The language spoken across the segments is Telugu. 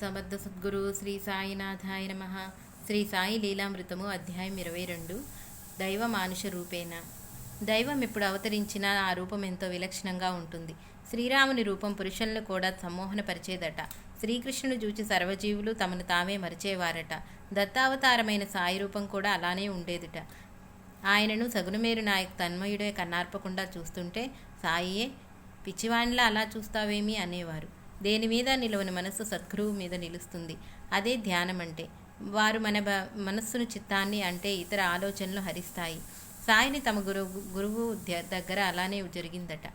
సమర్థ సద్గురు శ్రీ సాయినాథాయ నమః. శ్రీ సాయి లీలామృతము అధ్యాయం 22. దైవ మానుష రూపేణ. దైవం ఎప్పుడు అవతరించినా ఆ రూపం ఎంతో విలక్షణంగా ఉంటుంది. శ్రీరాముని రూపం పురుషులను కూడా సమ్మోహనపరిచేదట. శ్రీకృష్ణుని చూచి సర్వజీవులు తమను తామే మరిచేవారట. దత్తావతారమైన సాయి రూపం కూడా అలానే ఉండేదిట. ఆయనను సగునమేరు నాయకు తన్మయుడే కన్నార్పకుండా చూస్తుంటే, సాయియే పిచ్చివాణిలా అలా చూస్తావేమి అనేవారు. దేని మీద నిలవని మనస్సు సద్గురువు మీద నిలుస్తుంది. అదే ధ్యానం అంటే. వారు మన మనస్సును చిత్తాన్ని అంటే ఇతర ఆలోచనలు హరిస్తాయి. సాయిని తమ గురువు దగ్గర అలానే జరిగిందట.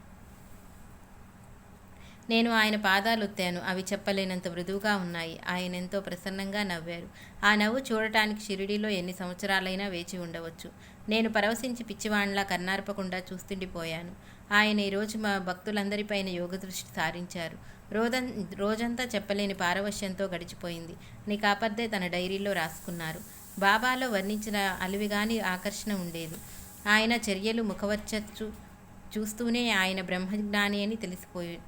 నేను ఆయన పాదాలు ఒత్తాను. అవి చెప్పలేనంత మృదువుగా ఉన్నాయి. ఆయన ఎంతో ప్రసన్నంగా నవ్వారు. ఆ నవ్వు చూడటానికి షిరిడీలో ఎన్ని సంవత్సరాలైనా వేచి ఉండవచ్చు. నేను పరవశించి పిచ్చివాణ్లా కన్నార్పకుండా చూస్తుండిపోయాను. ఆయన ఈరోజు మా భక్తులందరిపైన యోగ దృష్టి సారించారు. రోజంతా చెప్పలేని పారవశ్యంతో గడిచిపోయింది. నీ కాపర్దే తన డైరీలో రాసుకున్నారు. బాబాలో వర్ణించిన అలివిగాని ఆకర్షణ ఉండేది. ఆయన చర్యలు, ముఖవర్చస్సు చూస్తూనే ఆయన బ్రహ్మజ్ఞాని అని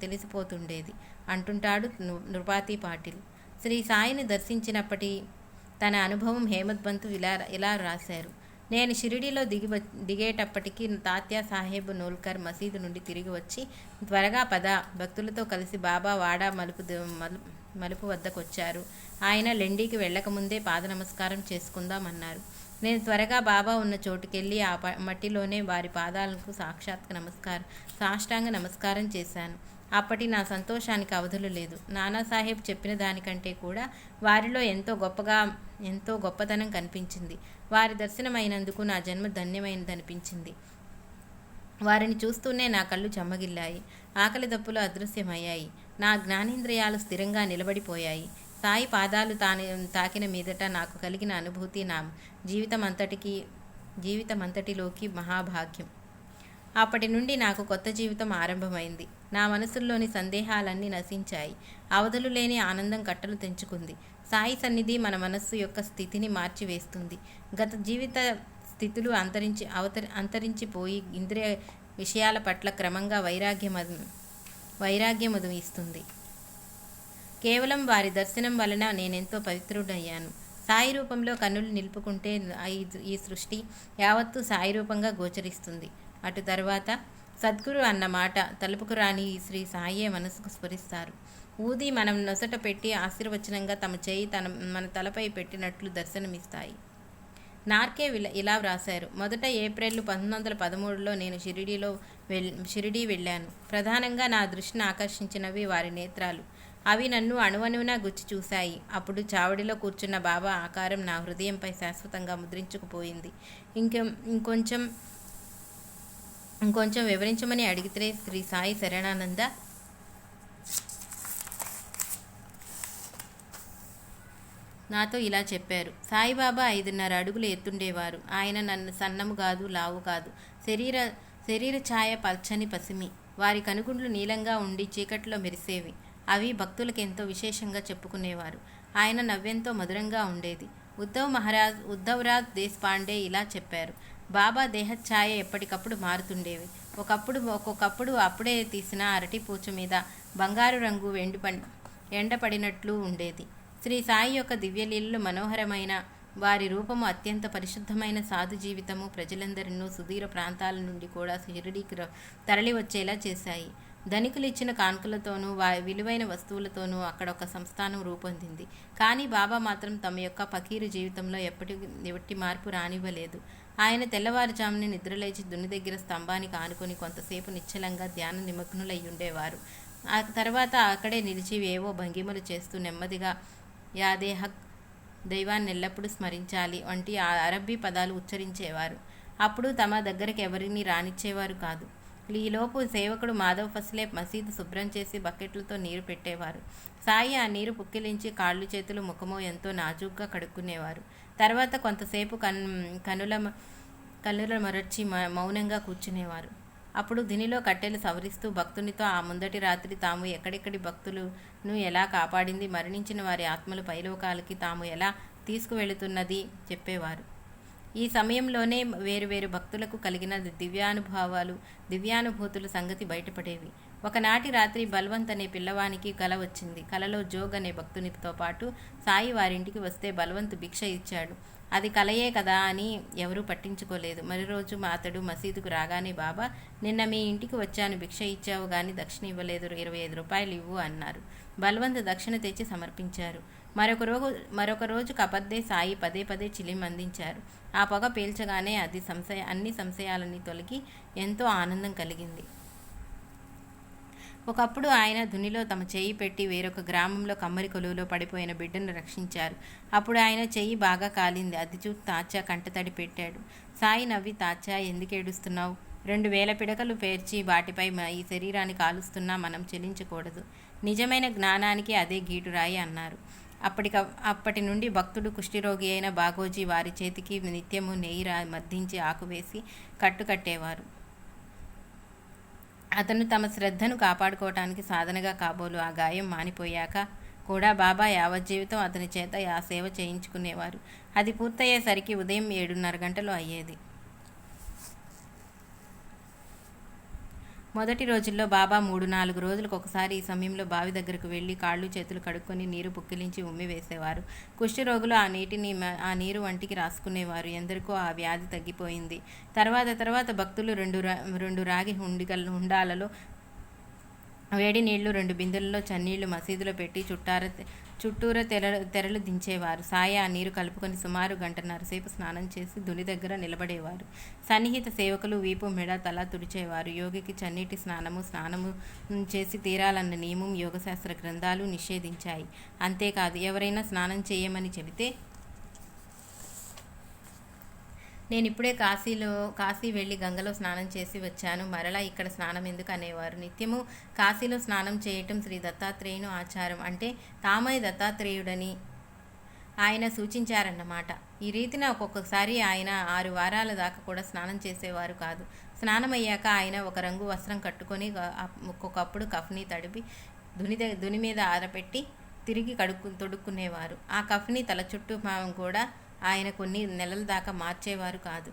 తెలిసిపోతుండేది అంటుంటాడు నృపాతి పాటిల్. శ్రీ సాయిని దర్శించినప్పటి తన అనుభవం హేమత్ బంతు ఇలా రాశారు. నేను షిరిడీలో దిగేటప్పటికీ తాత్యా సాహెబ్ నోల్కర్ మసీదు నుండి తిరిగి వచ్చి, త్వరగా పద, భక్తులతో కలిసి బాబా వాడా మలుపు వద్దకొచ్చారు. ఆయన లెండీకి వెళ్ళకముందే పాద నమస్కారం చేసుకుందామన్నారు. నేను త్వరగా బాబా ఉన్న చోటుకెళ్ళి ఆ మట్టిలోనే వారి పాదాలకు సాష్టాంగ నమస్కారం చేశాను. అప్పటి నా సంతోషానికి అవధులు లేదు. నానాసాహెబ్ చెప్పిన దానికంటే కూడా వారిలో ఎంతో గొప్పతనం కనిపించింది. వారి దర్శనమైనందుకు నా జన్మ ధన్యమైనదనిపించింది. వారిని చూస్తూనే నా కళ్ళు చెమ్మగిల్లాయి. ఆకలి దప్పులు అదృశ్యమయ్యాయి. నా జ్ఞానేంద్రియాలు స్థిరంగా నిలబడిపోయాయి. సాయి పాదాలు తాకిన మీదట నాకు కలిగిన అనుభూతి నా జీవితమంతటిలోకి మహాభాగ్యం. అప్పటి నుండి నాకు కొత్త జీవితం ఆరంభమైంది. నా మనసుల్లోని సందేహాలన్నీ నశించాయి. అవధులు లేని ఆనందం కట్టలు తెంచుకుంది. సాయి సన్నిధి మన మనస్సు యొక్క స్థితిని మార్చివేస్తుంది. గత జీవిత స్థితులు అంతరించిపోయి ఇంద్రియ విషయాల పట్ల క్రమంగా వైరాగ్యమదు ఇస్తుంది. కేవలం వారి దర్శనం వలన నేనెంతో పవిత్రుడయ్యాను. సాయి రూపంలో కన్నులు నిలుపుకుంటే ఈ సృష్టి యావత్తు సాయి రూపంగా గోచరిస్తుంది. అటు తర్వాత సద్గురు అన్న మాట తలుపుకు రాని శ్రీ సాయే మనసుకు స్ఫురిస్తారు. ఊది మనం నొసట పెట్టి ఆశీర్వచనంగా తమ చేయి మన తలపై పెట్టినట్లు దర్శనమిస్తాయి. నార్కే ఇలా వ్రాశారు. మొదట ఏప్రిల్ 1913లో నేను షిరిడీ వెళ్ళాను. ప్రధానంగా నా దృష్టిని ఆకర్షించినవి వారి నేత్రాలు. అవి నన్ను అణువణువునా గుచ్చి చూశాయి. అప్పుడు చావడిలో కూర్చున్న బాబా ఆకారం నా హృదయంపై శాశ్వతంగా ముద్రించుకుపోయింది. ఇంకొంచెం వివరించమని అడిగితే శ్రీ సాయి శరణానంద నాతో ఇలా చెప్పారు. సాయిబాబా 5.5 అడుగులు ఎత్తుండేవారు. ఆయన నన్ను సన్నము కాదు, లావు కాదు. శరీర ఛాయ పల్చని పసిమి. వారి కనుగుండ్లు నీలంగా ఉండి చీకట్లో మెరిసేవి. అవి భక్తులకు ఎంతో విశేషంగా చెప్పుకునేవారు. ఆయన నవ్వెంతో మధురంగా ఉండేది. ఉద్ధవ్రాజ్ దేశపాండే ఇలా చెప్పారు. బాబా దేహఛాయ ఎప్పటికప్పుడు మారుతుండేవి. ఒక్కొక్కప్పుడు అప్పుడే తీసిన అరటిపూచ మీద బంగారు రంగు ఎండపడినట్లు ఉండేది. శ్రీ సాయి యొక్క దివ్యలీలలు మనోహరమైన, వారి రూపము అత్యంత పరిశుద్ధమైన సాధు జీవితము ప్రజలందరినూ సుదూర ప్రాంతాల నుండి కూడా షిరిడీకి తరలి వచ్చేలా చేశాయి. ధనికులు ఇచ్చిన కానుకలతోనూ విలువైన వస్తువులతోనూ అక్కడ ఒక సంస్థానం రూపొందింది. కానీ బాబా మాత్రం తమ యొక్క ఫకీరు జీవితంలో ఎట్టి మార్పు రానివ్వలేదు. ఆయన తెల్లవారుజాముని నిద్రలేచి దున్ని దగ్గర స్తంభానికి ఆనుకొని కొంతసేపు నిశ్చలంగా ధ్యాన నిమగ్నులయ్యుండేవారు. ఆ తర్వాత అక్కడే నిలిచి ఏవో భంగిమలు చేస్తూ నెమ్మదిగా యాదేహక్, దైవాన్ని ఎల్లప్పుడూ స్మరించాలి వంటి అరబ్బీ పదాలు ఉచ్చరించేవారు. అప్పుడు తమ దగ్గరికి ఎవరిని రానిచ్చేవారు కాదు. ఈలోపు సేవకుడు మాధవ్ ఫస్లే మసీదు శుభ్రం చేసి బకెట్లతో నీరు పెట్టేవారు. సాయి ఆ నీరు పుక్కిలించి కాళ్ళు, చేతులు, ముఖమో ఎంతో నాజూగ్గా కడుక్కునేవారు. తర్వాత కొంతసేపు కన్నుల మరచి మౌనంగా కూర్చునేవారు. అప్పుడు దినిలో కట్టెలు సవరిస్తూ భక్తునితో ఆ ముందటి రాత్రి తాము ఎక్కడెక్కడి భక్తులను ఎలా కాపాడింది, మరణించిన వారి ఆత్మలు పైలోకాలకి తాము ఎలా తీసుకువెళుతున్నది చెప్పేవారు. ఈ సమయంలోనే వేరువేరు భక్తులకు కలిగిన దివ్యానుభూతుల సంగతి బయటపడేవి. ఒకనాటి రాత్రి బల్వంత్ అనే పిల్లవానికి కల వచ్చింది. కలలో జోగ్ అనే భక్తునితో పాటు సాయి వారింటికి వస్తే బల్వంత్ భిక్ష ఇచ్చాడు. అది కలయే కదా అని ఎవరూ పట్టించుకోలేదు. మరోరోజు అతడు మసీదుకు రాగానే, బాబా, నిన్న మీ ఇంటికి వచ్చాను, భిక్ష ఇచ్చావు గాని దక్షిణ ఇవ్వలేదు, 25 రూపాయలు ఇవ్వు అన్నారు. బల్వంత్ దక్షిణ తెచ్చి సమర్పించారు. మరొక రోజు కపద్దే సాయి పదే పదే చిలిం అందించారు. ఆ పొగ పీల్చగానే అన్ని సంశయాలని తొలగి ఎంతో ఆనందం కలిగింది. ఒకప్పుడు ఆయన ధునిలో తమ చెయ్యి పెట్టి వేరొక గ్రామంలో కమ్మరి కొలువులో పడిపోయిన బిడ్డను రక్షించారు. అప్పుడు ఆయన చెయ్యి బాగా కాలింది. అది చూసి తాచా కంటతడి పెట్టాడు. సాయి నవ్వి, తాచా, ఎందుకు ఏడుస్తున్నావు? 2000 పిడకలు పేర్చి వాటిపై ఈ శరీరాన్ని కాలుస్తున్నా మనం చెల్లించకూడదు. నిజమైన జ్ఞానానికి అదే గీటురాయి అన్నారు. అప్పటి నుండి భక్తుడు కుష్ఠిరోగి అయిన బాగోజీ వారి చేతికి నిత్యము నెయ్యి మద్దించి ఆకువేసి కట్టేవారు. అతను తమ శ్రద్ధను కాపాడుకోవటానికి సాధనగా కాబోలు ఆ గాయం మానిపోయాక కూడా బాబా యావజ్జీవితం అతని చేత ఆ సేవ చేయించుకునేవారు. అది పూర్తయ్యేసరికి ఉదయం 7:30 గంటలు అయ్యేది. మొదటి రోజుల్లో బాబా 3-4 రోజులకు ఒకసారి ఈ సమయంలో బావి దగ్గరకు వెళ్ళి కాళ్ళు చేతులు కడుక్కొని నీరు పుక్కిలించి ఉమ్మి వేసేవారు. కుష్ఠరోగులు ఆ నీరు వంటికి రాసుకునేవారు. ఎందరికో ఆ వ్యాధి తగ్గిపోయింది. తర్వాత భక్తులు రెండు రాగి హుండాలలో వేడి నీళ్లు 2 బిందెలలో చన్నీళ్లు మసీదులో పెట్టి చుట్టూరా తెరలు దించేవారు. సాయి ఆ నీరు కలుపుకొని సుమారు 1.5 సేపు స్నానం చేసి ధుని దగ్గర నిలబడేవారు. సన్నిహిత సేవకులు వీపు మెడ తల తుడిచేవారు. యోగికి చన్నీటి స్నానము చేసి తీరాలన్న నియమం యోగశాస్త్ర గ్రంథాలు నిషేధించాయి. అంతేకాదు, ఎవరైనా స్నానం చేయమని చెబితే, నేను ఇప్పుడే కాశీ వెళ్ళి గంగలో స్నానం చేసి వచ్చాను, మరలా ఇక్కడ స్నానం ఎందుకు అనేవారు. నిత్యము కాశీలో స్నానం చేయటం శ్రీ దత్తాత్రేయుని ఆచారం. అంటే తామై దత్తాత్రేయుడని ఆయన సూచించారన్నమాట. ఈ రీతిన ఒక్కొక్కసారి ఆయన 6 వారాల దాకా కూడా స్నానం చేసేవారు కాదు. స్నానమయ్యాక ఆయన ఒక రంగు వస్త్రం కట్టుకొని ఒక్కొక్కప్పుడు కఫ్ని తడిపి ధుని మీద ఆరపెట్టి తిరిగి తొడుక్కునేవారు. ఆ కఫ్ని తల చుట్టూ కూడా ఆయన కొన్ని నెలల దాకా మార్చేవారు కాదు.